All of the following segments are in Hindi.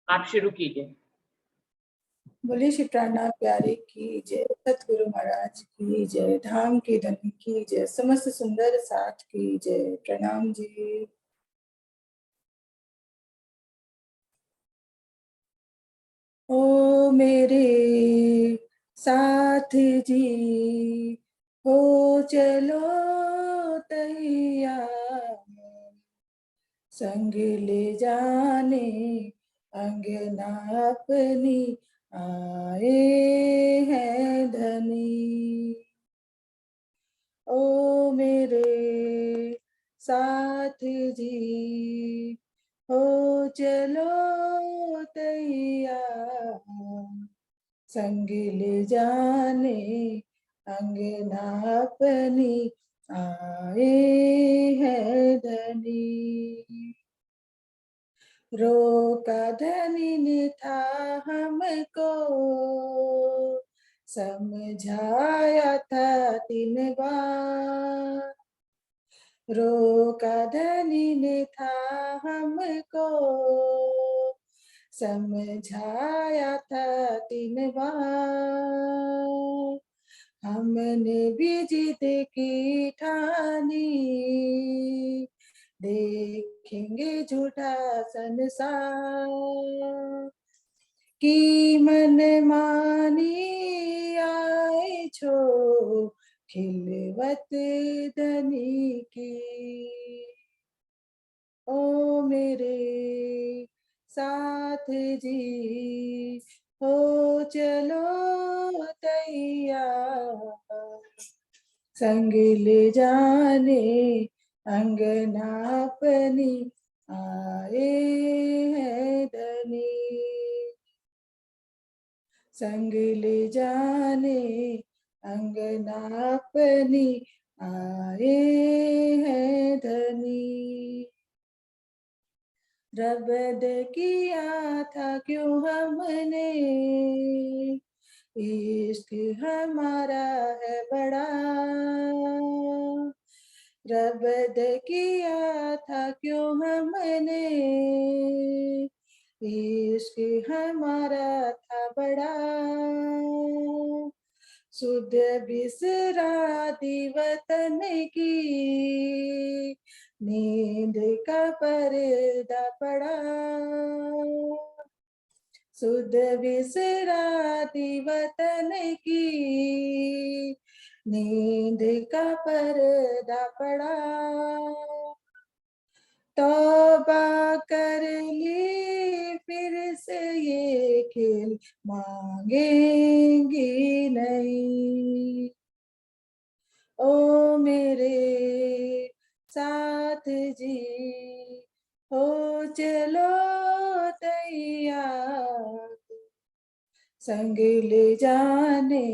आप शुरू कीजिए। बोलिए श्री प्राणनाथ प्यारे की जय, सतगुरु महाराज की जय, धाम की धनी की जय, समस्त सुंदर साथ की जय। प्रणाम जी। ओ मेरे साथ जी, हो चलो तैयार, संग ले जाने अंगना अपनी आए हैं धनी। ओ मेरे साथ जी, हो चलो तैयार, संग ले जाने अंगना अपनी आए हैं धनी। रोका धनी ने था हमको, समझाया था 3 बार। रोका धनी ने था हमको, समझाया था 3 बार। हमने भी जिद की ठानी, देखेंगे झूठा संसार, की मन मानी आए छो खिलवत धनी की। ओ मेरे साथ जी, हो चलो तैयार, संग ले जाने अंगना अपनी आए हैं धनी। संग ले जाने अंगना अपनी आए हैं धनी। रबद किया था क्यों हमने, इश्क हमारा है बड़ा। रबद किया था क्यों हमने, इश्क हमारा था बड़ा। सुध बिसरा दी वतन की, नींद का पर्दा पड़ा। सुध बिसरा दी वतन की, नींद का पर्दा पड़ा। तौबा कर ली फिर से ये खेल मांगेंगी नहीं। ओ मेरे साथ जी, हो चलो तैयार, संग ले जाने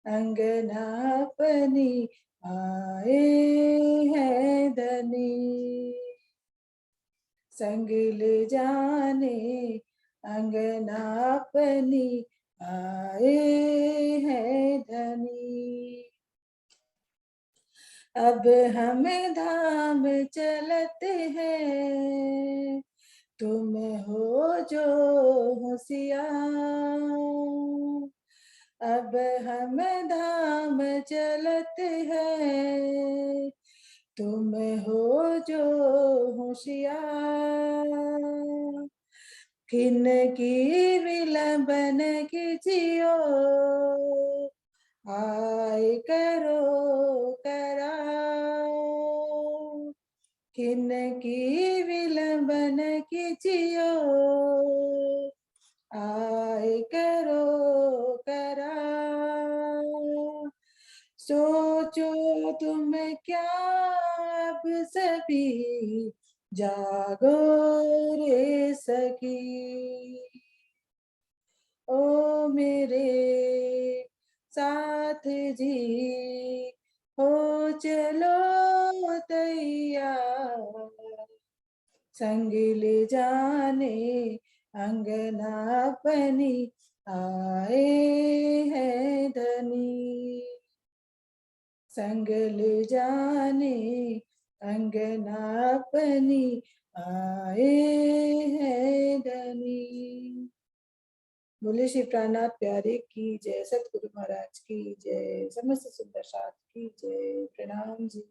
अंगना अपनी आए हैं धनी। संग ले जाने अंगना अपनी आए हैं धनी। अब हमें धाम चलते हैं, तुम हो जो होशियार। अब हम धाम चलते हैं, तुम हो जो होशियार। किन की विलंबन कीजियो, आए करो करार। किन की विलंबन कीजियो, आए करो करार। सोचो तुम क्या अब सभी, जागो रे सखी। ओ मेरे साथ जी, हो चलो तैयार, संग ले जाने अंगना अपनी आए हैं धनी। संग ले जाने अंगना अपनी आए हैं धनी। बोले श्री प्राणनाथ प्यारे की जय, सतगुरु महाराज की जय, समस्त सुंदर साथ की जय। प्रणाम जी।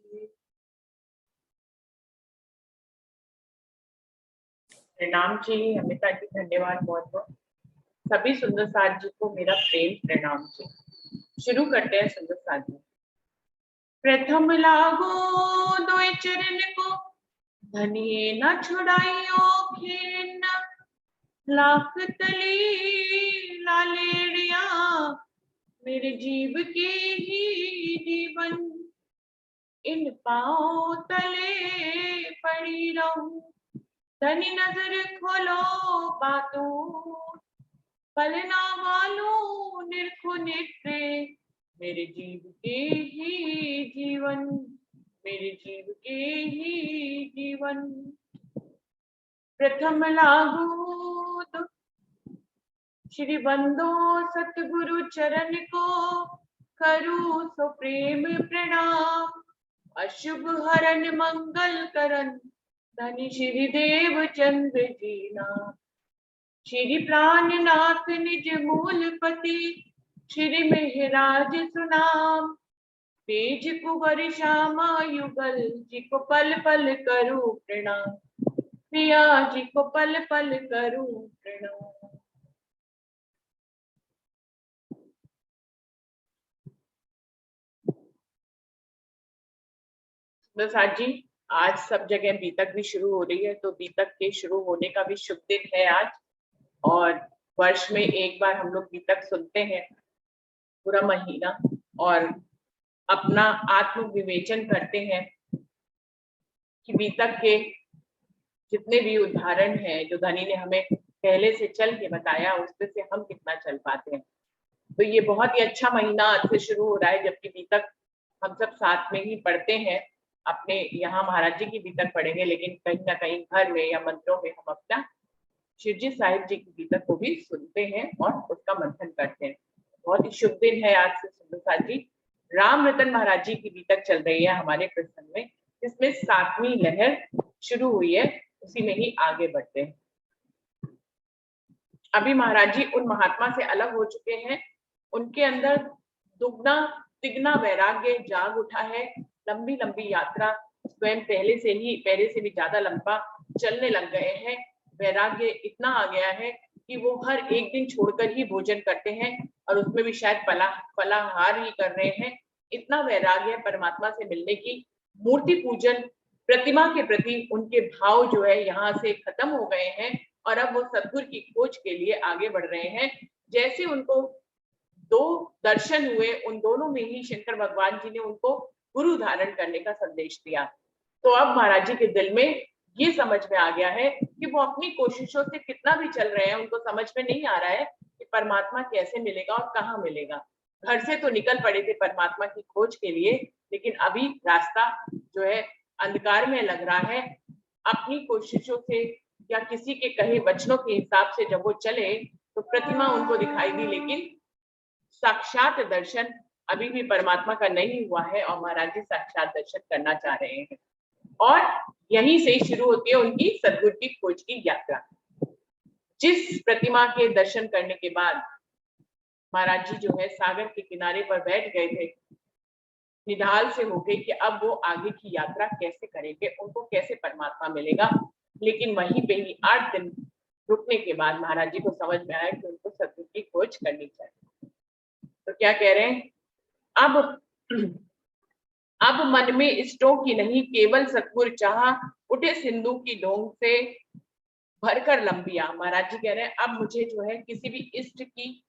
प्रणाम जी, अमिता जी, धन्यवाद बहुत बहुत। सभी सुंदर साथ जी को मेरा प्रेम प्रणाम जी। शुरू करते हैं सुंदर साथ जी। प्रथम लागो दोय चरण को, धनिये न छुड़ाइयो खीन, लाख तली लालेड़िया, मेरे जीव के ही जीवन, इन पाँव तले पड़ी रहूं, धनी नजर खोलो बातों, पलना वालों निरखो नेत्रे, मेरे जीव के ही जीवन, मेरे जीव के ही जीवन। प्रथम लागू तो श्री बंदो सतगुरु चरण को, करूं सो प्रेम प्रणाम, अशुभ हरण मंगल करन, धनी श्री देव चंद्र जीना, श्री प्राणनाथ निज मूलपति, श्री मेहराज सुनाम, तेज कुंवर श्यामा युगल, जी को पल पल करूं प्रणाम, प्रिया जी को पल पल करूं प्रणाम। प्रसाद जी, आज सब जगह बीतक भी शुरू हो रही है, तो बीतक के शुरू होने का भी शुभ दिन है आज। और वर्ष में एक बार हम लोग बीतक सुनते हैं पूरा महीना, और अपना आत्म विवेचन करते हैं कि बीतक के जितने भी उदाहरण हैं जो धनी ने हमें पहले से चल के बताया, उसमें से हम कितना चल पाते हैं। तो ये बहुत ही अच्छा महीना आज से शुरू हो रहा है, जबकि बीतक हम सब साथ में ही पढ़ते हैं। अपने यहाँ महाराज जी की बीतक पढ़ेंगे, लेकिन कहीं ना कहीं घर में या मंत्रों में हम अपना शिवजी साहिब जी की बीतक को भी सुनते हैं और उसका मंथन करते हैं। बहुत ही शुभ दिन है आज से सुंदर साथ जी। राम रतन महाराज जी की बीतक चल रही है हमारे प्रसंग में, जिसमें 7वीं लहर शुरू हुई है, उसी में ही आगे बढ़ते हैं। अभी महाराज जी उन महात्मा से अलग हो चुके हैं, उनके अंदर दुगना तिगना वैराग्य जाग उठा है। लंबी लंबी यात्रा स्वयं पहले से भी ज्यादा लंबा चलने लग गए हैं। वैराग्य इतना आ गया है कि वो हर एक दिन छोड़कर ही भोजन करते हैं, और उसमें भी शायद फलाहार ही कर रहे हैं। इतना वैराग्य परमात्मा से मिलने की, मूर्ति पूजन प्रतिमा के प्रति उनके भाव जो है यहाँ से खत्म हो गए हैं, और अब वो सद्गुरु की खोज के लिए आगे बढ़ रहे हैं। जैसे उनको 2 दर्शन हुए, उन दोनों में ही शंकर भगवान जी ने उनको गुरु धारण करने का संदेश दिया। तो अब महाराज जी के दिल में ये समझ में आ गया है कि वो अपनी कोशिशों से कितना भी चल रहे हैं, उनको समझ में नहीं आ रहा है कि परमात्मा कैसे मिलेगा और कहाँ मिलेगा। घर से तो निकल पड़े थे परमात्मा की खोज के लिए, लेकिन अभी रास्ता जो है अंधकार में लग रहा है। अपनी कोशिशों से या किसी के कहे वचनों के हिसाब से जब वो चले तो प्रतिमा उनको दिखाई दी, लेकिन साक्षात दर्शन अभी भी परमात्मा का नहीं हुआ है, और महाराज जी साक्षात दर्शन करना चाह रहे हैं। और यहीं से शुरू होती है उनकी सद्गुरु की खोज की यात्रा। जिस प्रतिमा के दर्शन करने के बाद महाराज जी जो है सागर के किनारे पर बैठ गए थे, निढाल से होके कि अब वो आगे की यात्रा कैसे करेंगे, उनको कैसे परमात्मा मिलेगा। लेकिन वहीं पे ही 8 दिन रुकने के बाद महाराज जी को समझ में आया कि उनको सद्गुरु की खोज करनी चाहिए। तो क्या कह रहे हैं, अब मन में इष्टों की नहीं, केवल सतगुरु चाहा, उठे सिंधु की ढोंग से भरकर लंबिया। महाराज जी कह रहे हैं अब मुझे जो है किसी भी इष्ट की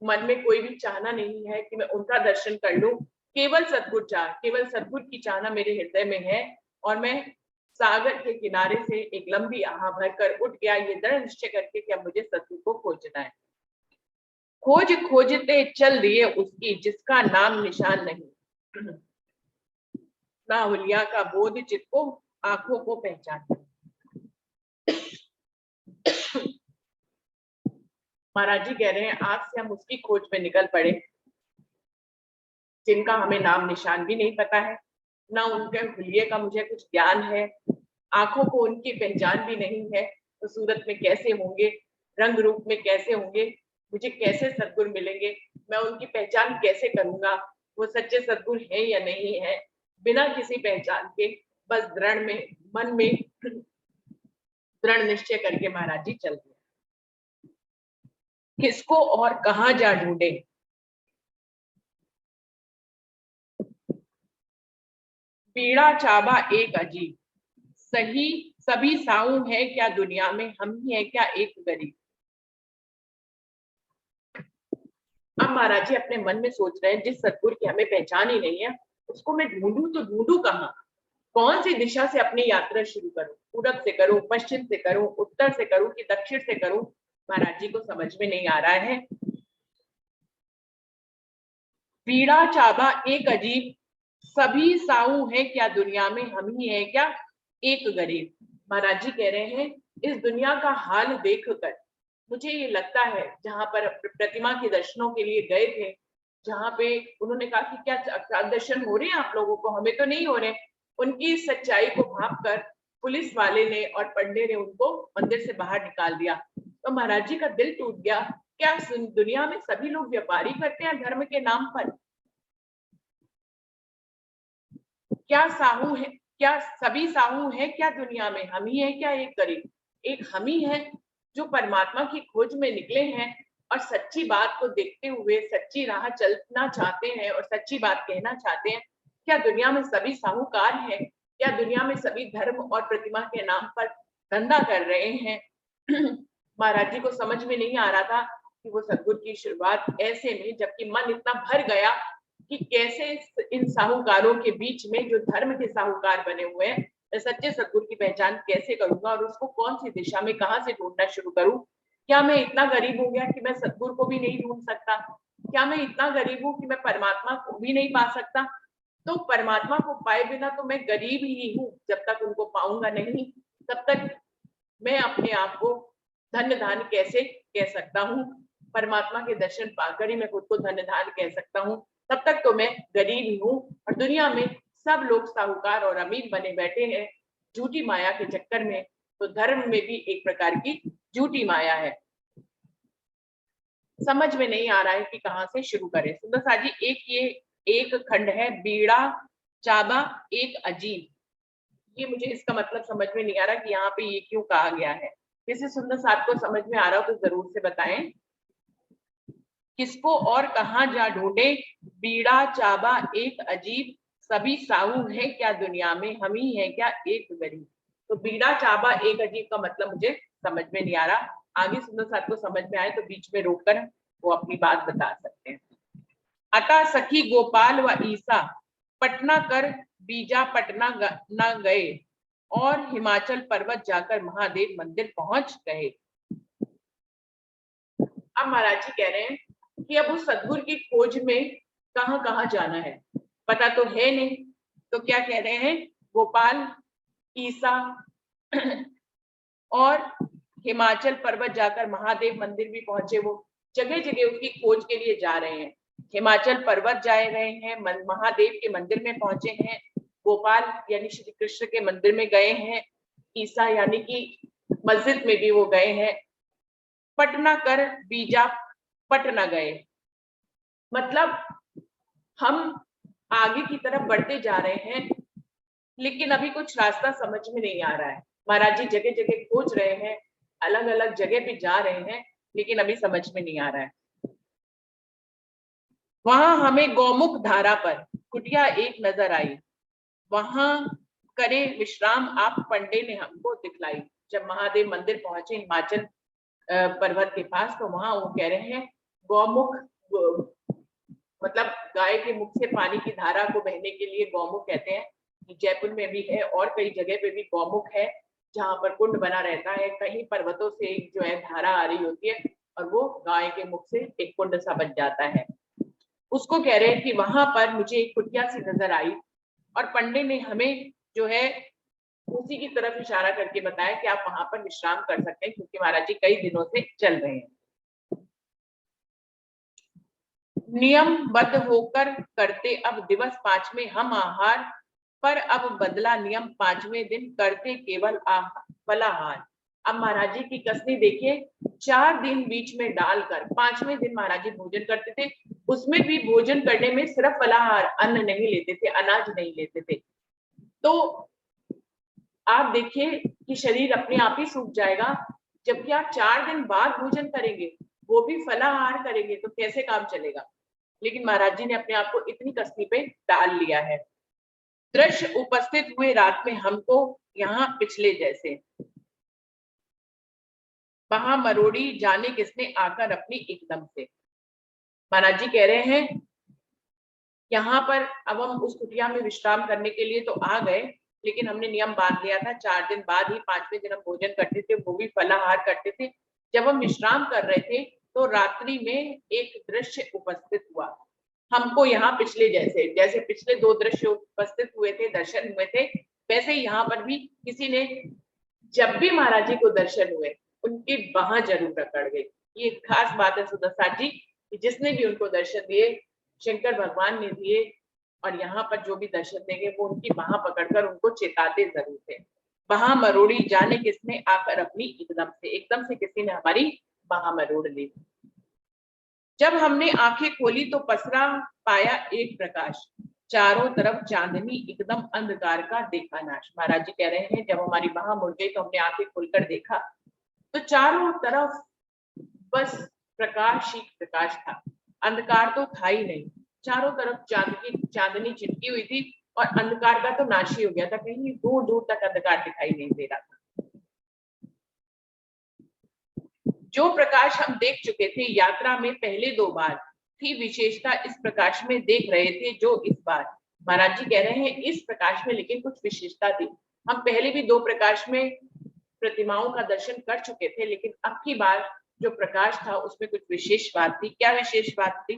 मन में कोई भी चाहना नहीं है कि मैं उनका दर्शन कर लूं, केवल सतगुरु चाह, केवल सतगुरु की चाहना मेरे हृदय में है। और मैं सागर के किनारे से एक लंबी आह भरकर उठ गया, ये दृढ़ निश्चय करके कि अब मुझे सतगुरु को खोजना है। खोज खोजते चल दिए उसकी, जिसका नाम निशान नहीं, ना हुलिया का बोध चित्त को, आंखों को पहचान। महाराज जी कह रहे हैं आज से हम उसकी खोज में निकल पड़े जिनका हमें नाम निशान भी नहीं पता है, ना उनके हुलिये का मुझे कुछ ज्ञान है, आंखों को उनकी पहचान भी नहीं है, तो सूरत में कैसे होंगे। रंग रूप में कैसे होंगे, मुझे कैसे सद्गुरु मिलेंगे, मैं उनकी पहचान कैसे करूंगा, वो सच्चे सद्गुरु है या नहीं है, बिना किसी पहचान के बस दृढ़ में मन में दृढ़ निश्चय करके महाराज जी चल गए। किसको और कहां जा ढूंढे, पीड़ा चाबा एक अजीब, सही सभी साऊ है क्या दुनिया में, हम ही है क्या एक गरीब। अब महाराज जी अपने मन में सोच रहे हैं, जिस सतगुरु की हमें पहचान ही नहीं है उसको मैं ढूंढूं तो ढूंढूं कहाँ, कौन सी दिशा से अपनी यात्रा शुरू करूं, पूरब से करूं, पश्चिम से करूं, उत्तर से करूं कि दक्षिण से करूं, महाराज जी को समझ में नहीं आ रहा है। पीड़ा चाबा एक अजीब, सभी साऊ है क्या दुनिया में, हम ही है क्या एक गरीब। महाराज जी कह रहे हैं इस दुनिया का हाल देखकर मुझे ये लगता है, जहां पर प्रतिमा के दर्शनों के लिए गए थे, जहां पे उन्होंने कहा कि क्या दर्शन हो रहे हैं आप लोगों को, हमें तो नहीं हो रहे, उनकी सच्चाई को भाप कर पुलिस वाले ने और पंडे ने उनको मंदिर से बाहर निकाल दिया। तो महाराज जी का दिल टूट गया, क्या दुनिया में सभी लोग व्यापारी करते हैं धर्म के नाम पर, क्या साहू है, क्या सभी साहू है क्या दुनिया में, हम ही है क्या एक गरीब। एक हम ही है जो परमात्मा की खोज में निकले हैं और सच्ची बात को देखते हुए सच्ची राह चलना चाहते हैं और सच्ची बात कहना चाहते हैं। क्या दुनिया में सभी साहूकार हैं, क्या दुनिया में सभी धर्म और प्रतिमा के नाम पर धंधा कर रहे हैं। महाराज जी को समझ में नहीं आ रहा था कि वो सतगुरु की शुरुआत ऐसे में, जबकि मन इतना भर गया कि कैसे इन साहूकारों के बीच में जो धर्म के साहूकार बने हुए हैं, मैं सच्चे सतगुरु की पहचान कैसे करूंगा और उसको कौन सी दिशा में कहां से ढूंढना शुरू करूं। क्या मैं इतना गरीब हो गया कि मैं सतगुरु को भी नहीं ढूंढ सकता, क्या मैं इतना गरीब हूं कि मैं परमात्मा को भी नहीं पा सकता। तो परमात्मा को पाए बिना तो मैं गरीब ही हूं, जब तक उनको पाऊंगा नहीं तब तक मैं अपने आप को धन्य धान कैसे कह सकता हूँ। परमात्मा के दर्शन पाकर ही मैं खुद को धन्य धान कह सकता हूँ, तब तक तो मैं गरीब ही हूँ। और दुनिया में सब लोग साहूकार और अमीर बने बैठे हैं झूठी माया के चक्कर में, तो धर्म में भी एक प्रकार की झूठी माया है। समझ में नहीं आ रहा है कि कहां से शुरू करें। सुंदर साथ जी ये एक खंड है बीड़ा चाबा एक अजीब, ये मुझे इसका मतलब समझ में नहीं आ रहा कि यहाँ पे ये क्यों कहा गया है। किसी सुंदर साथ को समझ में आ रहा हो तो जरूर से बताएं। किसको और कहां जा ढूंढे, बीड़ा चाबा एक अजीब, सभी साहू है क्या दुनिया में, हम ही है क्या एक गरीब। तो बीड़ा चाबा एक अजीब का मतलब मुझे समझ में नहीं आ रहा, आगे सुंदर साथ को समझ में आए तो बीच में रोककर वो अपनी बात बता सकते हैं। अतः सखी गोपाल व ईसा पटना कर बीजा पटना न गए और हिमाचल पर्वत जाकर महादेव मंदिर पहुंच गए। अब महाराज जी कह रहे हैं कि अब उस सदगुरु की खोज में कहां कहां जाना है, पता तो है नहीं, तो क्या कह रहे हैं, गोपाल ईसा और हिमाचल पर्वत जाकर महादेव मंदिर भी पहुंचे, वो जगह जगह उसकी खोज के लिए जा रहे हैं। हिमाचल पर्वत जाए गए हैं, महादेव के मंदिर में पहुंचे हैं, गोपाल यानी श्री कृष्ण के मंदिर में गए हैं, ईसा यानी कि मस्जिद में भी वो गए हैं, पटना कर बीजा पटना गए। मतलब हम आगे की तरफ बढ़ते जा रहे हैं लेकिन अभी कुछ रास्ता समझ में नहीं आ रहा है। महाराज जी जगह जगह खोज रहे हैं, अलग अलग जगह पे जा रहे हैं, लेकिन अभी समझ में नहीं आ रहा है। वहां हमें गौमुख धारा पर कुटिया एक नजर आई, वहां करे विश्राम आप पंडे ने हमको दिखलाई। जब महादेव मंदिर पहुंचे हिमाचल पर्वत के पास, तो वहां वो कह रहे हैं गौमुख, मतलब गाय के मुख से पानी की धारा को बहने के लिए गौमुख कहते हैं। जयपुर में भी है और कई जगह पे भी गौमुख है, जहां पर कुंड बना रहता है, कहीं पर्वतों से जो है धारा आ रही होती है और वो गाय के मुख से एक कुंड सा बन जाता है। उसको कह रहे हैं कि वहां पर मुझे एक कुटिया सी नजर आई और पंडे ने हमें जो है उसी की तरफ इशारा करके बताया कि आप वहां पर विश्राम कर सकते हैं, क्योंकि महाराज जी कई दिनों से चल रहे हैं। नियमबद्ध होकर करते अब दिवस 5वें हम आहार, पर अब बदला नियम 5वें दिन करते केवल फलाहार। अब महाराज जी की कसनी देखिए, 4 दिन बीच में डालकर 5वें दिन महाराज जी भोजन करते थे। उसमें भी भोजन करने में सिर्फ फलाहार, अन्न नहीं लेते थे, अनाज नहीं लेते थे। तो आप देखिए कि शरीर अपने आप ही सूख जाएगा। जबकि आप 4 दिन बाद भोजन करेंगे, वो भी फलाहार करेंगे, तो कैसे काम चलेगा। लेकिन महाराज जी ने अपने आप को इतनी कसनी पे डाल लिया है। दृश्य उपस्थित हुए रात में हमको यहाँ पिछले जैसे, वहां मरोड़ी जाने किसने आकर अपनी एकदम से। महाराज जी कह रहे हैं यहाँ पर अब हम उस कुटिया में विश्राम करने के लिए तो आ गए, लेकिन हमने नियम बांध लिया था 4 दिन बाद ही 5वें दिन हम भोजन करते थे, वो भी फलाहार करते थे। जब हम विश्राम कर रहे थे तो रात्रि में एक दृश्य उपस्थित हुआ हमको यहाँ पिछले जैसे, जैसे पिछले 2 दृश्य उपस्थित हुए थे, दर्शन हुए थे, वैसे ही यहाँ पर भी किसी ने, जब भी महाराज जी को दर्शन हुए उनकी बाह जरूर अकड़ गई। ये खास बात है सुदर्शन जी, जिसने भी उनको दर्शन दिए शंकर भगवान ने दिए, और यहाँ पर जो भी दर्शन देंगे वो उनकी बाह पकड़कर उनको चेताते जरूर थे। बाह मरोड़ी जाने किसने आकर अपनी एकदम से किसी ने हमारी बाह मरोड़ ली। जब हमने आंखें खोली तो पसरा पाया एक प्रकाश, चारों तरफ चांदनी एकदम अंधकार का देखा नाश। महाराज जी कह रहे हैं जब हमारी बाह मुड़ गई तो हमने आंखें खोलकर देखा तो चारों तरफ बस प्रकाश ही प्रकाश था, अंधकार तो था ही नहीं। चारों तरफ चांदनी चिपकी हुई थी और अंधकार का तो नाश ही हो गया था, कहीं दूर दूर तक अंधकार दिखाई नहीं दे रहा था। जो प्रकाश हम देख चुके थे यात्रा में पहले 2 बार, थी विशेषता इस प्रकाश में देख रहे थे जो इस बार। महाराज जी कह रहे हैं इस प्रकाश में लेकिन कुछ विशेषता थी। हम पहले भी 2 प्रकाश में प्रतिमाओं का दर्शन कर चुके थे, लेकिन अब की बार जो प्रकाश था उसमें कुछ विशेष बात थी। क्या विशेष बात थी?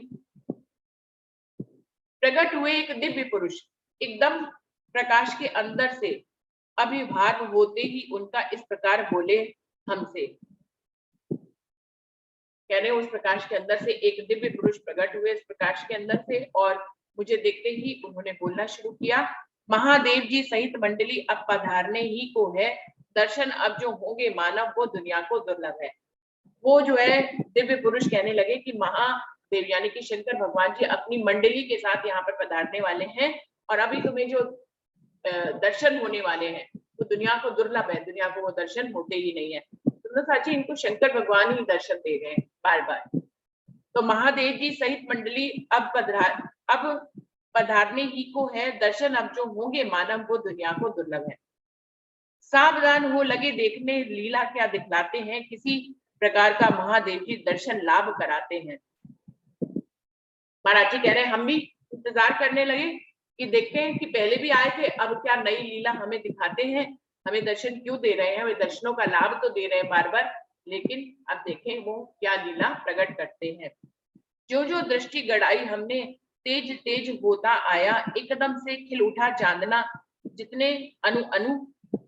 प्रकट हुए एक दिव्य पुरुष, एकदम प्रकाश के अंदर से अभिभाव होते ही उनका इस प्रकार बोले हमसे। कह रहे उस प्रकाश के अंदर से एक दिव्य पुरुष प्रकट हुए इस प्रकाश के अंदर से, और मुझे देखते ही उन्होंने बोलना शुरू किया, महादेव जी सहित मंडली अब पधारने ही को है, दर्शन अब जो होंगे मानव वो दुनिया को दुर्लभ है। वो जो है दिव्य पुरुष कहने लगे कि महादेव यानी कि शंकर भगवान जी अपनी मंडली के साथ यहाँ पर पधारने वाले हैं, और अभी तुम्हें जो दर्शन होने वाले हैं वो दुनिया को दुर्लभ है, दुनिया को वो दर्शन होते ही नहीं है। तो साची इनको शंकर भगवान ही दर्शन दे रहे हैं बार बार। तो महादेव जी सहित मंडली अब पधारने ही को है, दर्शन अब जो होंगे मानव को दुनिया को दुर्लभ है। सावधान हो लगे देखने लीला क्या दिखलाते हैं, किसी प्रकार का महादेव जी दर्शन लाभ कराते हैं। महाराज जी कह रहे हैं हम भी इंतजार करने लगे कि देखते हैं कि पहले भी आए थे, अब क्या नई लीला हमें दिखाते हैं, हमें दर्शन क्यों दे रहे हैं, हमें दर्शनों का लाभ तो दे रहे हैं बार बार, लेकिन अब देखें वो क्या लीला प्रकट करते हैं। जो जो दृष्टि गड़ाई हमने तेज तेज होता आया, एकदम से खिल उठा चांदना, जितने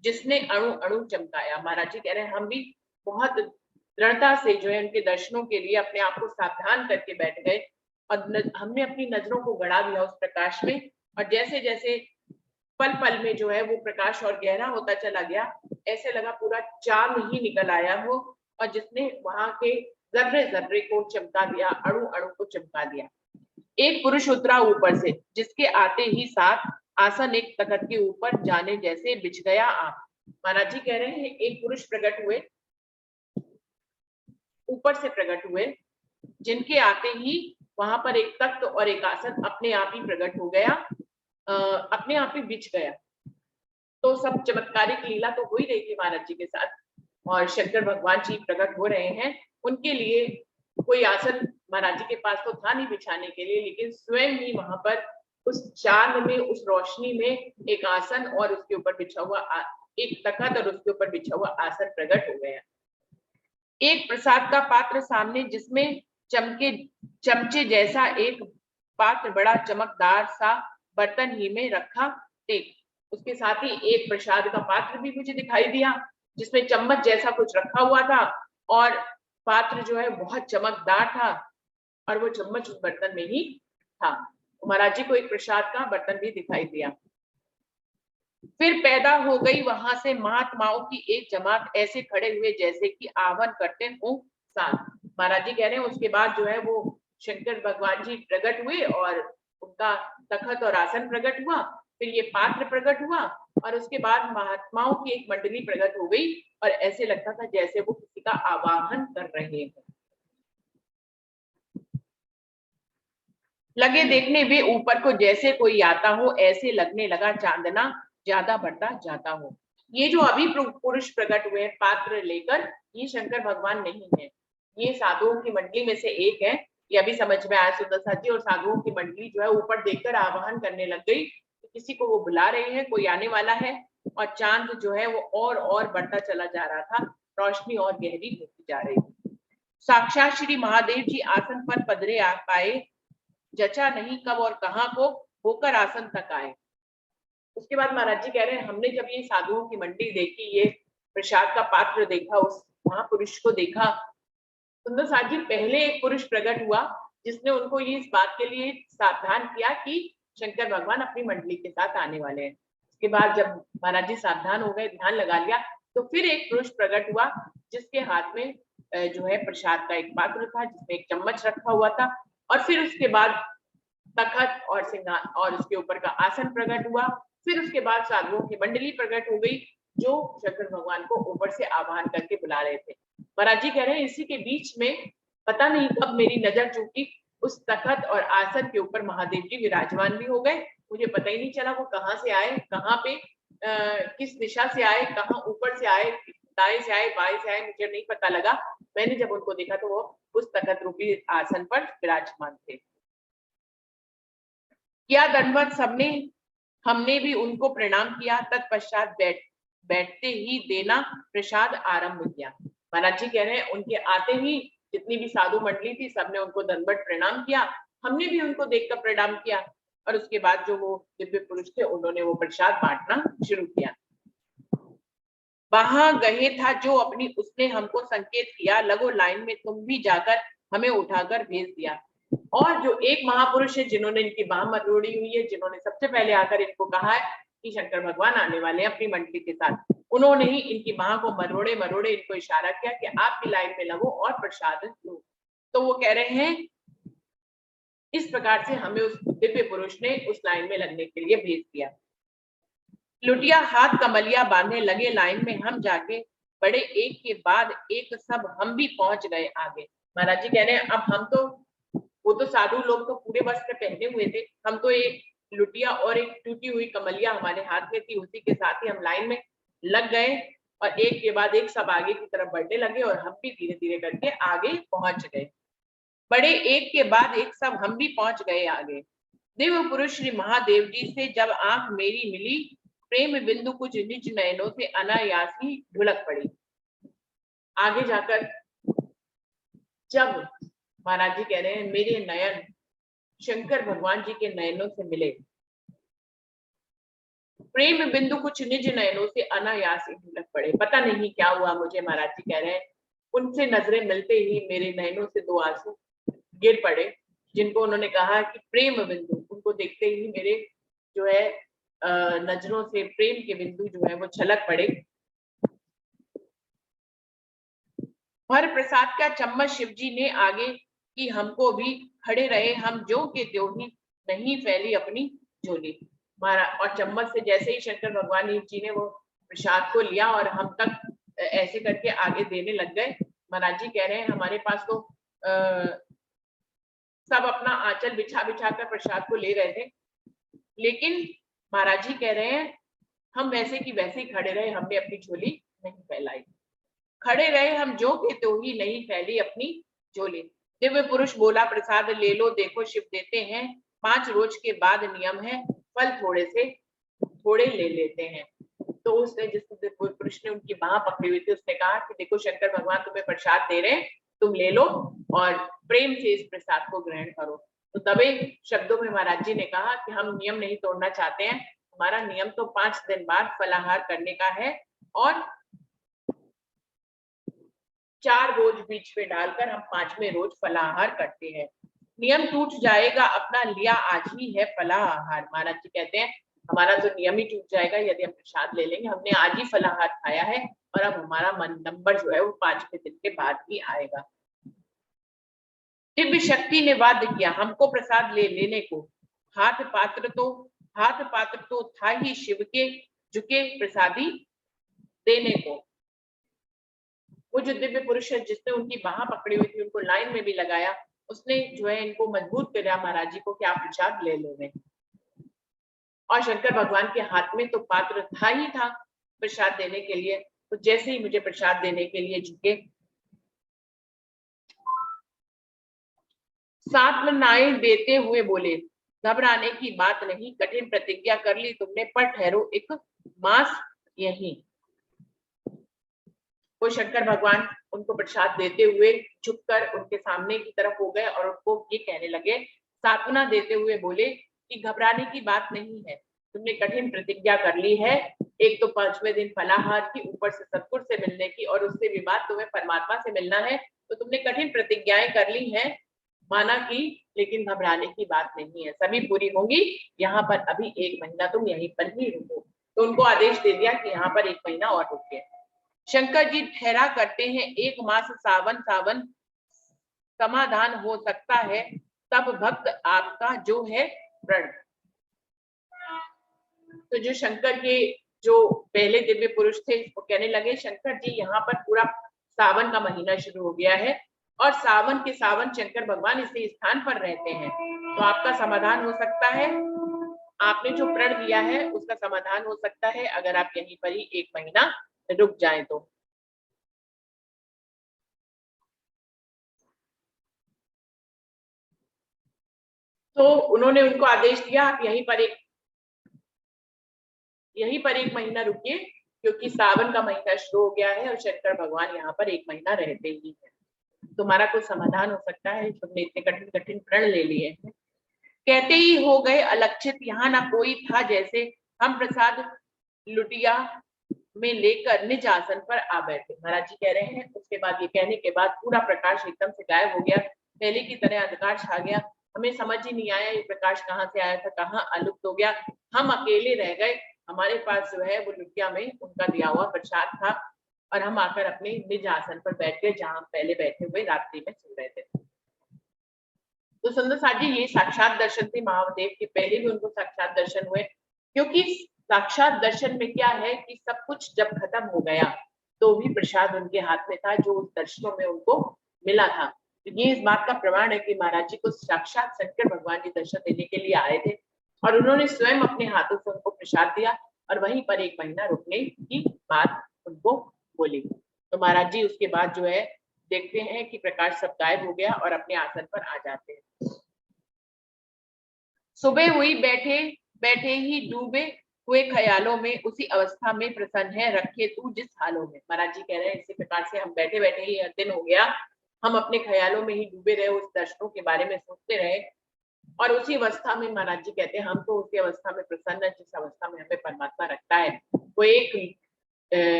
जिसने अणु अणु चमकाया। महाराज जी कह रहे हैं हम भी बहुत दृढ़ता से जो है उनके दर्शनों के लिए अपने आप को सावधान करके बैठ गए, और हमने अपनी नजरों को गड़ा दिया उस प्रकाश में, और जैसे जैसे पल पल में जो है वो प्रकाश और गहरा होता चला गया, ऐसे लगा पूरा चांद ही निकल आया हो, और जिसने वहां के जर्रे जर्रे को चमका दिया, अणु अणु को चमका दिया। एक पुरुष उतरा ऊपर से, जिसके आते ही साथ आसन एक तखत के ऊपर जाने जैसे बिछ गया आप। महाराज जी कह रहे हैं एक पुरुष प्रकट हुए, ऊपर से प्रकट हुए, जिनके आते ही वहां पर एक तख्त और एक आसन अपने आप ही प्रकट हो गया, अपने आप ही बिछ गया। तो सब चमत्कारिक लीला तो हो ही रही थी महाराज जी के साथ, और शंकर भगवान जी प्रकट हो रहे हैं, उनके लिए कोई आसन महाराज जी के पास तो था नहीं बिछाने के लिए, लेकिन स्वयं ही वहां पर उस चांद में, उस रोशनी में एक आसन और उसके ऊपर बिछा हुआ एक तखत और उसके ऊपर बिछा हुआ आसन प्रकट हो गया। एक प्रसाद का पात्र सामने, जिसमें चमचे जैसा एक पात्र बड़ा चमकदार सा बर्तन ही में रखा टेक। उसके साथ ही एक प्रसाद का पात्र भी मुझे दिखाई दिया, जिसमें चम्मच जैसा कुछ रखा हुआ था, और पात्र जो है बहुत चमकदार था, और वो चम्मच उस बर्तन में ही था। महाराज जी को एक प्रसाद का बर्तन भी दिखाई दिया। फिर पैदा हो गई वहां से महात्माओं की एक जमात, ऐसे खड़े हुए जैसे कि आह्वान करते हो साथ। महाराज जी कह रहे हैं उसके बाद जो है वो शंकर भगवान जी प्रकट हुए और उनका तखत और आसन प्रकट हुआ, फिर ये पात्र प्रकट हुआ और उसके बाद महात्माओं की एक मंडली प्रकट हो गई और ऐसे लगता था जैसे वो किसी का आवाहन कर रहे हैं। लगे देखने वे ऊपर को जैसे कोई आता हो, ऐसे लगने लगा चांदना ज्यादा बढ़ता जाता हो। ये जो अभी पुरुष प्रकट हुए हैं पात्र लेकर, ये शंकर भगवान नहीं है, ये साधुओं की मंडली में से एक है। ये अभी समझ में आया सुदर्शन जी। और साधुओं की मंडली जो है ऊपर देखकर आवाहन करने लग गई, तो किसी को वो बुला रही है, कोई आने वाला है। और चांद जो है वो और बढ़ता चला जा रहा था, रोशनी और गहरी होती जा रही थी। साक्षात श्री महादेव जी आसन पर पधरे आ पाए, जचा नहीं कब और कहां को होकर आसन तक आए। उसके बाद महाराज जी कह रहे हैं हमने जब ये साधुओं की मंडी देखी, ये प्रसाद का पात्र देखा, उस महापुरुष को देखा, सुंदर साथ जी पहले एक पुरुष प्रकट हुआ जिसने उनको ये इस बात के लिए सावधान किया कि शंकर भगवान अपनी मंडली के साथ आने वाले हैं। उसके बाद जब महाराज जी सावधान हो गए, ध्यान लगा लिया, तो फिर एक पुरुष प्रकट हुआ जिसके हाथ में जो है प्रसाद का एक पात्र था, जिसमें एक चम्मच रखा हुआ था। और फिर उसके बाद तखत और सिंहासन और उसके ऊपर का आसन प्रकट हुआ। फिर उसके बाद साधुओं की मंडली प्रकट हो गई जो शंकर भगवान को ऊपर से आह्वान करके बुला रहे थे। महाराज जी कह रहे हैं इसी के बीच में पता नहीं कब मेरी नजर चूकी, उस तखत और आसन के ऊपर महादेव जी विराजमान भी हो गए। मुझे पता ही नहीं चला वो कहाँ से आए, कहाँ पे किस दिशा से आए, कहाँ ऊपर से आए, दाएं से आए, बाएं से आए, मुझे नहीं पता लगा। मैंने जब उनको देखा तो वो उस तखत रूपी आसन पर विराजमान थे। किया दंडवत सबने, हमने भी उनको प्रणाम किया, तत्पश्चात बैठते ही देना प्रसाद आरंभ किया। महाराज जी कह रहे हैं उनके आते ही जितनी भी साधु मंडली थी सबने उनको दंडवत प्रणाम किया, हमने भी उनको देखकर प्रणाम किया। और उसके बाद जो वो दिव्य पुरुष थे उन्होंने वो प्रसाद बांटना शुरू किया। वहां गए था जो अपनी, उसने हमको संकेत किया, लगो लाइन में, तुम भी जाकर हमें उठाकर भेज दिया। और जो एक महापुरुष है जिन्होंने इनकी बाह मरोड़ी हुई है, जिन्होंने सबसे पहले आकर इनको कहा है कि शंकर भगवान आने वाले हैं अपनी मंडली के साथ, उन्होंने ही इनकी बाह को मरोड़े मरोड़े इनको इशारा किया कि आप भी लाइन में लगो और प्रसाद लो। तो वो कह रहे हैं इस प्रकार से हमें उस दिव्य पुरुष ने उस लाइन में लगने के लिए भेज दिया। लुटिया हाथ कमलिया बांधने लगे लाइन में हम जाके, बड़े एक के बाद एक सब हम भी पहुंच गए आगे। महाराज जी कह रहे हैं अब हम तो, वो तो साधु लोग तो पूरे वस्त्र पहने हुए थे, हम तो एक लुटिया और एक टूटी हुई कमलिया हमारे हाथ में थी, उसी के साथ ही हम लाइन में लग गए और एक के बाद एक सब आगे की तरफ बढ़ने लगे और हम भी धीरे धीरे करके आगे पहुंच गए। बड़े एक के बाद एक सब हम भी पहुंच गए आगे। देव पुरुष श्री महादेव जी से जब आंख मेरी मिली, प्रेम बिंदु कुछ निज नयनों से अनायास ही ढुलक पड़ी। आगे जाकर जब महाराज जी कह रहे हैं मेरे नयन शंकर भगवान जी के नयनों से मिले, प्रेम बिंदु कुछ निज नयनों से अनायास ही ढुलक पड़े। पता नहीं क्या हुआ मुझे, महाराज जी कह रहे हैं उनसे नजरें मिलते ही मेरे नयनों से दो आंसू गिर पड़े, जिनको उन्होंने कहा कि प्रेम बिंदु, उनको देखते ही मेरे जो है नजरों से प्रेम के बिंदु जो है वो छलक पड़े। भर प्रसाद का चम्मच शिव जी ने आगे कि हमको भी खड़े रहे, हम जो के त्यों ही नहीं फैली अपनी झोली। और चम्मच से जैसे ही शंकर भगवान जी ने वो प्रसाद को लिया और हम तक ऐसे करके आगे देने लग गए। महाराज जी कह रहे हैं हमारे पास तो सब अपना आंचल बिछा बिछा कर प्रसाद को ले रहे थे, लेकिन महाराज जी कह रहे हैं हम वैसे की वैसे ही खड़े रहे, हमने अपनी झोली नहीं फैलाई। खड़े रहे हम जो के तो ही नहीं फैली अपनी झोली। दिव्य पुरुष बोला प्रसाद ले लो, देखो शिव देते हैं, 5 रोज के बाद नियम है, फल थोड़े से थोड़े ले लेते हैं। तो उसने, जिस पुरुष ने उनकी बाह पकड़ी हुई थी, उसने कहा कि देखो शंकर भगवान तुम्हें प्रसाद दे रहे हैं, तुम ले लो और प्रेम से इस प्रसाद को ग्रहण करो। तो दबे शब्दों में महाराज जी ने कहा कि हम नियम नहीं तोड़ना चाहते हैं, हमारा नियम तो 5 दिन बाद फलाहार करने का है और 4 रोज बीच में डालकर हम 5वें रोज फलाहार करते हैं। नियम टूट जाएगा अपना लिया आज ही है फलाहार। महाराज जी कहते हैं हमारा तो नियम ही टूट जाएगा यदि हम प्रसाद ले लेंगे। हमने आज ही फलाहार खाया है और अब हमारा मन नंबर जो है वो 5वें दिन के बाद ही आएगा। दिव्य शक्ति ने वाद्य किया हमको प्रसाद लेने को, हाथ पात्र तो था ही शिव के झुके प्रसादी देने को। वो जो दिव्य पुरुष है जिसने उनकी बाह पकड़ी हुई थी, उनको लाइन में भी लगाया, उसने जो है इनको मजबूर कराया महाराज जी को कि आप प्रसाद ले लो। और शंकर भगवान के हाथ में तो पात्र था ही था प्रसाद देने के लिए, तो जैसे ही मुझे प्रसाद देने के लिए झुके, साथ में नाई देते हुए बोले, घबराने की बात नहीं, कठिन प्रतिज्ञा कर ली तुमने, पर ठहरो एक मास यहीं। वो शंकर भगवान उनको प्रसाद देते हुए झुककर उनके सामने की तरफ हो गए और उनको ये कहने लगे, सांत्वना देते हुए बोले कि घबराने की बात नहीं है, तुमने कठिन प्रतिज्ञा कर ली है, एक तो 5वें दिन फलाहार की, ऊपर से सतगुरु से मिलने की, और उससे भी बाद तुम्हें परमात्मा से मिलना है, तो तुमने कठिन प्रतिज्ञाएं कर ली हैं, माना की, लेकिन घबराने की बात नहीं है, सभी पूरी होंगी। यहाँ पर अभी 1 महीना तुम यहीं पर ही रुको। तो उनको आदेश दे दिया कि यहाँ पर 1 महीना और रुके। शंकर जी ठहरा करते हैं 1 मास सावन समाधान हो सकता है, तब भक्त आपका जो है प्रण। तो जो शंकर के जो पहले दिव्य पुरुष थे वो कहने लगे, शंकर जी यहाँ पर पूरा सावन का महीना शुरू हो गया है और सावन के सावन शंकर भगवान इसी स्थान पर रहते हैं, तो आपका समाधान हो सकता है, आपने जो प्रण दिया है उसका समाधान हो सकता है अगर आप यहीं पर ही 1 महीना रुक जाएं तो उन्होंने उनको आदेश दिया आप यहीं पर एक महीना रुकिए, क्योंकि सावन का महीना शुरू हो गया है और शंकर भगवान यहाँ पर 1 महीना रहते ही है, तुम्हारा कुछ समाधान हो सकता है, तुमने इतने कठिन कठिन प्रण ले लिए हैं। कहते ही हो गए अलक्षित, यहाँ ना कोई था जैसे, हम प्रसाद लुटिया में लेकर निज आसन पर आ बैठे। महाराज जी कह रहे हैं, उसके बाद ये कहने के बाद पूरा प्रकाश एकदम से गायब हो गया, पहले की तरह अंधकार छा गया, हमें समझ ही नहीं आया ये प्रकाश कहाँ से आया था, कहाँ अलुप्त हो गया, हम अकेले रह गए, हमारे पास जो है वो लुटिया में उनका दिया हुआ प्रसाद था और हम आकर अपने निज आसन पर बैठ गए जहां पहले बैठे हुए रात्रि में सो रहे थे। तो सुंदर साथ जी ये साक्षात दर्शन थे महादेव के, पहले भी उनको साक्षात दर्शन हुए, क्योंकि साक्षात दर्शन में क्या है कि सब कुछ जब खत्म हो गया तो भी प्रसाद उनके हाथ में था जो उस दर्शनों में उनको मिला था। तो ये इस बात का प्रमाण है कि महाराज जी को साक्षात शंकर भगवान जी दर्शन देने के लिए आए थे और उन्होंने स्वयं अपने हाथों से उनको प्रसाद दिया और वहीं पर 1 महीना रुकने की बात उनको बोली। तो महाराज जी उसके बाद जो है देखते हैं कि प्रकाश सब गायब हो गया और अपने आसन पर आ जाते हैं। सुबह हुई, बैठे ही डूबे हुए ख्यालों में, उसी अवस्था में प्रसन्न है रखे तू जिस हालों में। महाराज जी कह रहे हैं इसी प्रकार से हम बैठे बैठे ही दिन हो गया, हम अपने ख्यालों में ही डूबे रहे, उस दर्शनों के बारे में सोचते रहे और उसी अवस्था में महाराज जी कहते हैं हम तो उसी अवस्था में प्रसन्न है जिस अवस्था में हमें परमात्मा रखता है। वो एक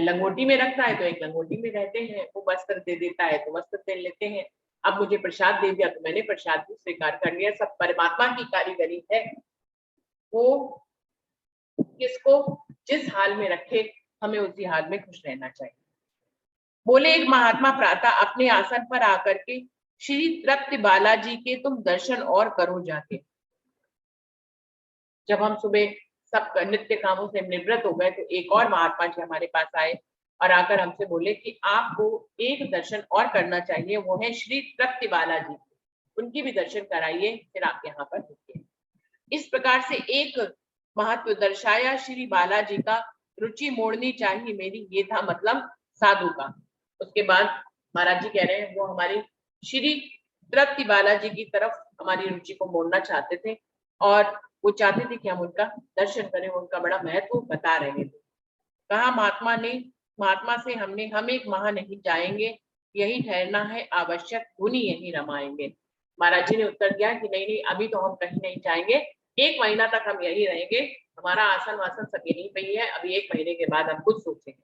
लंगोटी में रखता है तो एक लंगोटी में रहते हैं, वो वस्त्र दे देता है तो वस्त्र दे लेते हैं, अब मुझे प्रसाद दे दिया तो मैंने प्रसाद भी स्वीकार कर लिया, सब परमात्मा की कारीगरी है, वो किसको जिस हाल में रखे हमें उसी हाल में खुश रहना चाहिए। बोले एक महात्मा प्रातः अपने आसन पर आकर के, श्री तृप्ति बालाजी के तुम दर्शन और करो जाके। जब हम सुबह सब नित्य कामों से निवृत्त हो गए तो एक और महात्मा जी हमारे पास आए और आकर हमसे बोले कि आपको एक दर्शन और करना चाहिए, वो है श्री तृप्ति बालाजी, उनकी भी दर्शन कराइए, फिर आप यहाँ पर रुकिए। इस प्रकार से एक महत्व दर्शाया श्री बालाजी का, रुचि मोड़नी चाहिए मेरी, ये था मतलब साधु का। उसके बाद महाराज जी कह रहे हैं वो हमारी श्री तृप्ति बालाजी की तरफ हमारी रुचि को मोड़ना चाहते थे और वो चाहते थे कि हम उनका दर्शन करें, उनका बड़ा महत्व बता रहे थे। कहा महात्मा से हम एक माह नहीं जाएंगे, यही ठहरना है आवश्यक, धुनी यही रमाएंगे। महाराज जी ने उत्तर दिया कि नहीं अभी तो हम कहीं नहीं जाएंगे, 1 महीना तक हम यही रहेंगे, हमारा आसन वासन सब यहीं पे ही है, अभी 1 महीने के बाद हम कुछ सोचेंगे।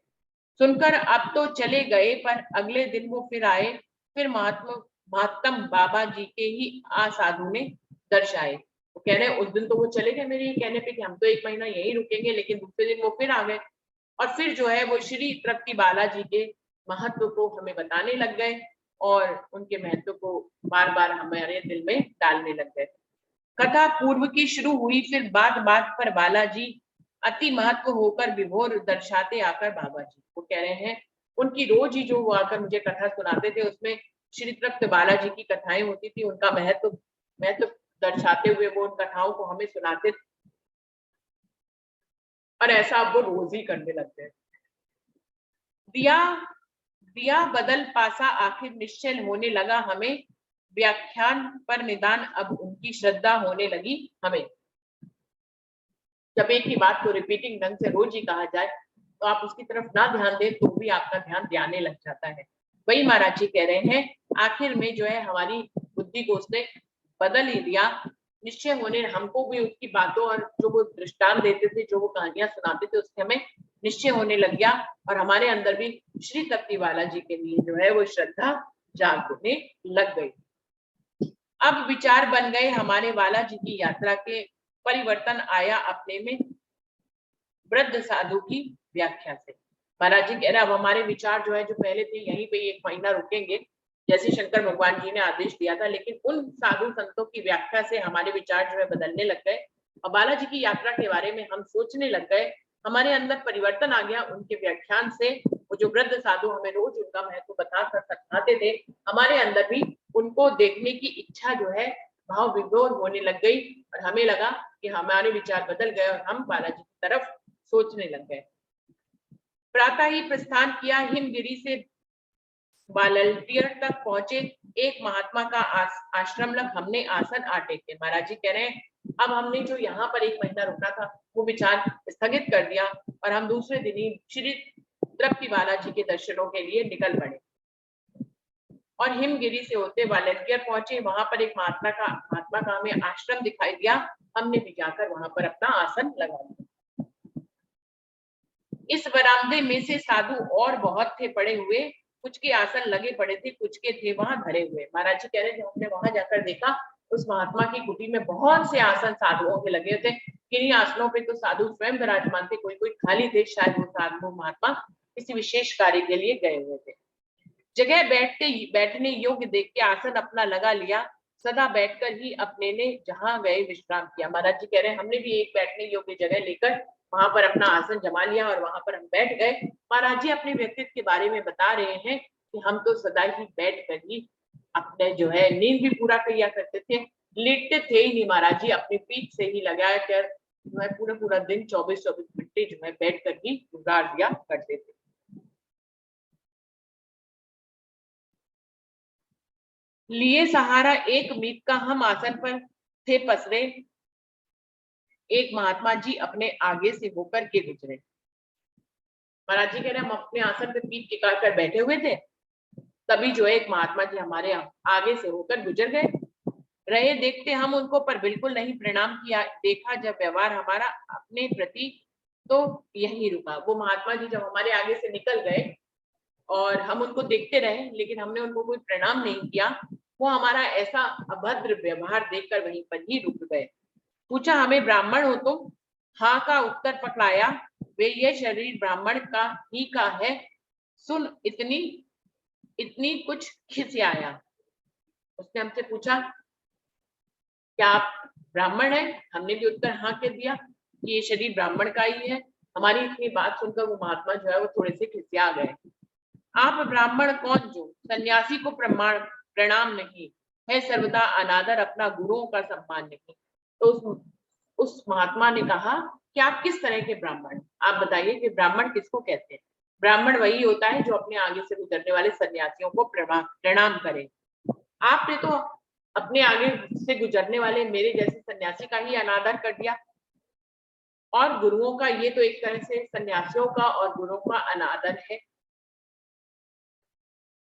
सुनकर अब तो चले गए, पर अगले दिन वो फिर आए, फिर महात्म बाबा जी के ही साधु ने दर्शाए। वो कह रहे हैं उस दिन तो वो चले गए मेरे ये कहने पे कि हम तो 1 महीना यहीं रुकेंगे, लेकिन दूसरे दिन वो फिर आ गए और फिर जो है वो श्री तृप्ति बालाजी के महत्व को हमें बताने लग गए और उनके महत्व को बार बार हमारे दिल में डालने लग गए। कथा पूर्व की शुरू हुई, फिर बात बात पर बालाजी अति महत्व होकर विभोर दर्शाते आकर बाबा जी। वो कह रहे हैं उनकी रोज ही जो वो आकर मुझे कथा सुनाते थे उसमें श्री तृप्त बालाजी की कथाएं होती थी, उनका महत्व दर्शाते हुए वो उन कथाओं को हमें सुनाते थे और ऐसा अब वो रोज ही करने लगते हैं। दिया दिया बदल पासा आखिर निश्चल होने लगा हमें, व्याख्यान पर निदान अब उनकी श्रद्धा होने लगी हमें। जब एक ही बात को रिपीटिंग ढंग से रोज ही कहा जाए तो आप उसकी तरफ ना ध्यान दें तो भी आपका ध्यान ध्याने लग जाता है। वही महाराज जी कह रहे हैं आखिर में जो है हमारी बुद्धि को उसने बदल ही दिया, निश्चय होने हमको भी उसकी बातों और जो वो दृष्टांत देते थे, जो वो कहानियां सुनाते थे उससे हमें निश्चय होने लग गया और हमारे अंदर भी श्री तृप्ति बालाजी के लिए जो है वो श्रद्धा जागने लग गई। अब विचार बन गए हमारे बालाजी की यात्रा के, परिवर्तन आया अपने में वृद्ध साधु की व्याख्या से। महाराज जी कह रहे अब हमारे विचार जो है जो पहले थे यहीं पे 1 महीना रुकेंगे जैसे शंकर भगवान जी ने आदेश दिया था, लेकिन उन साधु संतों की व्याख्या से हमारे विचार जो है बदलने लग गए और बालाजी की यात्रा के बारे में हम सोचने लग गए। हमारे अंदर परिवर्तन आ गया उनके व्याख्यान से। वो जो वृद्ध साधु हमें रोज उनका महत्व बताते थे, हमारे अंदर भी उनको देखने की इच्छा जो है भाव विभोर होने लग गई और हमें लगा कि हमारे विचार बदल गए और हम बालाजी की तरफ सोचने लग गए। प्रातः ही प्रस्थान किया, हिमगिरी से बालटियर तक पहुंचे, एक महात्मा का आश्रम लग हमने आसन आटे थे। महाराज जी कह रहे हैं अब हमने जो यहाँ पर 1 महीना रुका था वो विचार स्थगित कर दिया और हम दूसरे दिन ही श्री तृप्ति बालाजी के दर्शनों के लिए निकल पड़े और हिमगिरी से होते वालंटियर पहुंचे। वहां पर एक महात्मा का हमें आश्रम दिखाई दिया, हमने भी जाकर वहां पर अपना आसन लगा लिया। इस बरामदे में से साधु और बहुत थे पड़े हुए, कुछ के आसन लगे पड़े थे, कुछ के थे वहां धरे हुए। महाराज जी कह रहे थे हमने वहां जाकर देखा उस महात्मा की कुटी में बहुत से आसन साधुओं के लगे थे, किन्हीं आसनों पे तो साधु स्वयं विराजमान थे, कोई कोई खाली थे, शायद वो साधु महात्मा किसी विशेष कार्य के लिए गए हुए थे। जगह बैठने योग्य देख के आसन अपना लगा लिया, सदा बैठकर ही अपने ने जहां गए विश्राम किया। महाराज जी कह रहे हैं हमने भी एक बैठने योग्य जगह लेकर वहां पर अपना आसन जमा लिया और वहां पर हम बैठ गए। महाराज जी अपने व्यक्तित्व के बारे में बता रहे हैं कि हम तो सदा ही बैठ कर ही अपने जो है नींद भी पूरा किया करते थे, लेटते थे ही नहीं। महाराज जी अपनी पीठ से ही लगाया कर जो है पूरा दिन 24-24 घंटे जो है बैठ कर ही गुजार दिया करते थे। लिए सहारा एक मीत का हम आसन पर थे पसरे, एक महात्मा जी अपने आगे से होकर के गुजरे। महाराज जी कह रहे हम अपने आसन पे पीठ टिका कर बैठे हुए थे, तभी जो है एक महात्मा जी हमारे आगे से होकर गुजर गए। रहे देखते हम उनको पर बिल्कुल नहीं प्रणाम किया, देखा जब व्यवहार हमारा अपने प्रति तो यही रुका। वो महात्मा जी जब हमारे आगे से निकल गए और हम उनको देखते रहे लेकिन हमने उनको कोई प्रणाम नहीं किया, वो हमारा ऐसा अभद्र व्यवहार देखकर वहीं पर ही रुक गए। पूछा हमें ब्राह्मण हो तुम? हाँ का उत्तर पकड़ाया, वे ये शरीर ब्राह्मण का ही का है, सुन इतनी कुछ खिसियाया। उसने हमसे पूछा क्या आप ब्राह्मण हैं? हमने भी उत्तर हाँ के दिया कि ये शरीर ब्राह्मण का ही है। हमारी इतनी बात सुनकर वो महात्मा जो है वो थोड़े से खिसिया गए। आप ब्राह्मण कौन जो सन्यासी को प्रणाम नहीं है, सर्वदा अनादर, अपना गुरुओं का सम्मान नहीं। तो उस महात्मा ने कहा कि आप किस तरह के ब्राह्मण, आप बताइए कि ब्राह्मण किसको कहते हैं? ब्राह्मण वही होता है जो अपने आगे से गुजरने वाले सन्यासियों को प्रणाम करे। आपने तो अपने आगे से गुजरने वाले मेरे जैसे सन्यासी का ही अनादर कर दिया, और गुरुओं का, ये तो एक तरह से सन्यासियों का और गुरुओं का अनादर है।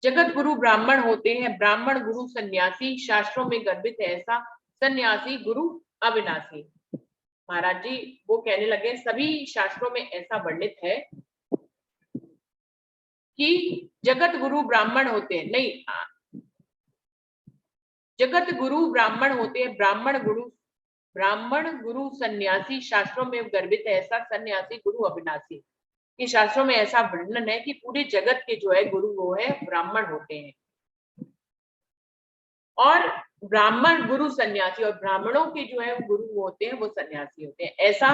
जगत गुरु ब्राह्मण होते हैं, ब्राह्मण गुरु सन्यासी, शास्त्रों में गर्भित है ऐसा, सन्यासी गुरु अविनाशी। महाराज जी वो कहने लगे सभी शास्त्रों में ऐसा वर्णित है कि जगत गुरु ब्राह्मण होते हैं, नहीं, जगत गुरु ब्राह्मण होते हैं, ब्राह्मण गुरु ब्राह्मण गुरु सन्यासी शास्त्रों में गर्भित है ऐसा सन्यासी गुरु अविनाशी। कि शास्त्रों में ऐसा वर्णन है कि पूरे जगत के जो है गुरु वो है ब्राह्मण होते हैं, और ब्राह्मण गुरु सन्यासी, और ब्राह्मणों के जो है गुरु होते हैं वो सन्यासी होते हैं, ऐसा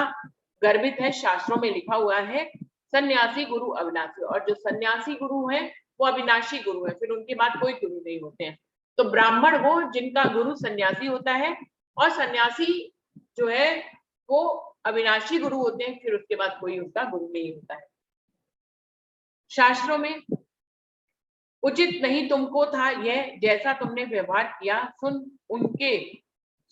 गर्भित है, शास्त्रों में लिखा हुआ है। सन्यासी गुरु अविनाशी, और जो सन्यासी गुरु है वो अविनाशी गुरु है, फिर उनके बाद कोई गुरु नहीं होते हैं। तो ब्राह्मण वो जिनका गुरु सन्यासी होता है, और सन्यासी जो है वो अविनाशी गुरु होते हैं, फिर उसके बाद कोई उसका गुरु नहीं होता है। शास्त्रों में उचित नहीं तुमको था यह जैसा तुमने व्यवहार किया,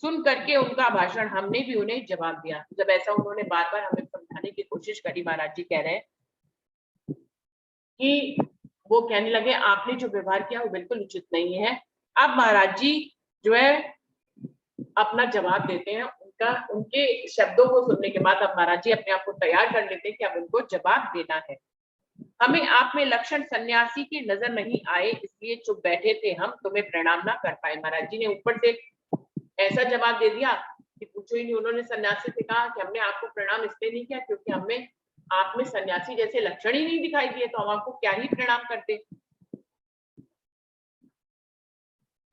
सुन करके उनका भाषण हमने भी उन्हें जवाब दिया। जब ऐसा उन्होंने बार बार हमें समझाने की कोशिश करी, महाराज जी कह रहे हैं कि वो कहने लगे आपने जो व्यवहार किया वो बिल्कुल उचित नहीं है। अब महाराज जी जो है अपना जवाब देते हैं, उनके शब्दों को सुनने के बाद अब महाराज जी अपने आप को तैयार कर लेते हैं कि अब उनको जवाब देना है। हमें आप में लक्षण सन्यासी की नजर नहीं आए, इसलिए चुप बैठे थे हम, तुम्हें प्रणाम ना कर पाए। महाराज जी ने ऊपर से ऐसा जवाब दे दिया कि पूछो ही नहीं। उन्होंने सन्यासी से कहा कि हमने आपको प्रणाम इसलिए नहीं किया क्योंकि हमें आप में सन्यासी जैसे लक्षण ही नहीं दिखाई दिए, तो हम आपको क्या ही प्रणाम करते,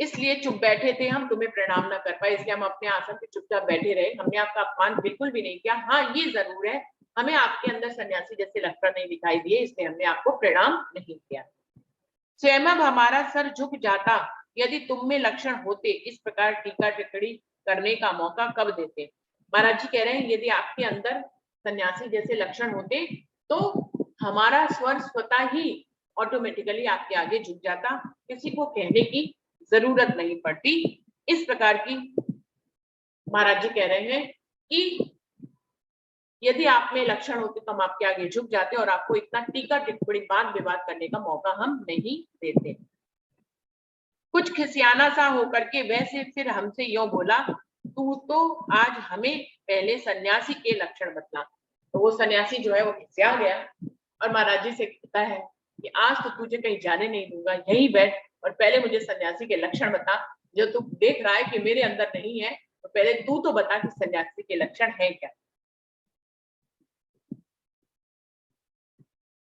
इसलिए चुप बैठे थे हम, तुम्हें प्रणाम ना कर पाए, इसलिए हम अपने आसन पे चुपचाप बैठे रहे। हमने आपका अपमान बिल्कुल भी नहीं किया। हाँ ये जरूर है, हमें आपके अंदर सन्यासी जैसे लक्षण नहीं दिखाई दिए, इसलिए हमने आपको प्रणाम नहीं किया। स्वयं अब हमारा सर झुक जाता यदि तुम में लक्षण होते, इस प्रकार टीका टिप्पणी करने का मौका कब देते। महाराज जी कह रहे हैं यदि आपके अंदर सन्यासी जैसे लक्षण होते तो हमारा स्वर स्वतः ही ऑटोमेटिकली आपके आगे झुक जाता, किसी को कहने की जरूरत नहीं पड़ती। इस प्रकार की महाराज जी कह रहे हैं कि यदि आप में लक्षण होते तो हम आपके आगे झुक जाते और आपको इतना टीका टिप्पणी वाद विवाद करने का मौका हम नहीं देते। कुछ खिसियाना सा होकर के वैसे फिर हमसे यूं बोला, तू तो आज हमें पहले सन्यासी के लक्षण बतला। तो वो सन्यासी जो है वो खिसिया गया और महाराज जी से कहता है कि आज तो तुझे कहीं जाने नहीं दूंगा, यही बैठ और पहले मुझे सन्यासी के लक्षण बता। जो तू देख रहा है कि मेरे अंदर नहीं है, तो पहले तू तो बता कि सन्यासी के लक्षण है क्या।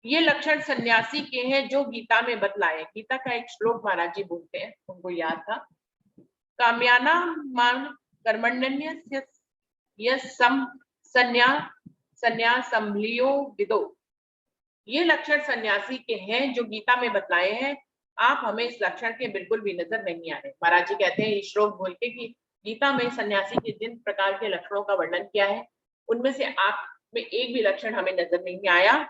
ये लक्षण सन्यासी के हैं जो गीता में बतलाए। गीता का एक श्लोक महाराज जी बोलते हैं, उनको याद था, काम्याना मान कर्मण्यस्य यम संन्यासम्भ्लियो विदो। ये लक्षण सन्यासी के हैं जो गीता में बतलाए हैं, आप हमें इस लक्षण के बिल्कुल भी नजर नहीं आ रहे। महाराज जी कहते हैं ये श्लोक बोल के कि गीता में सन्यासी के जिन प्रकार के लक्षणों का वर्णन किया है उनमें से आप में एक भी लक्षण हमें नजर नहीं आया,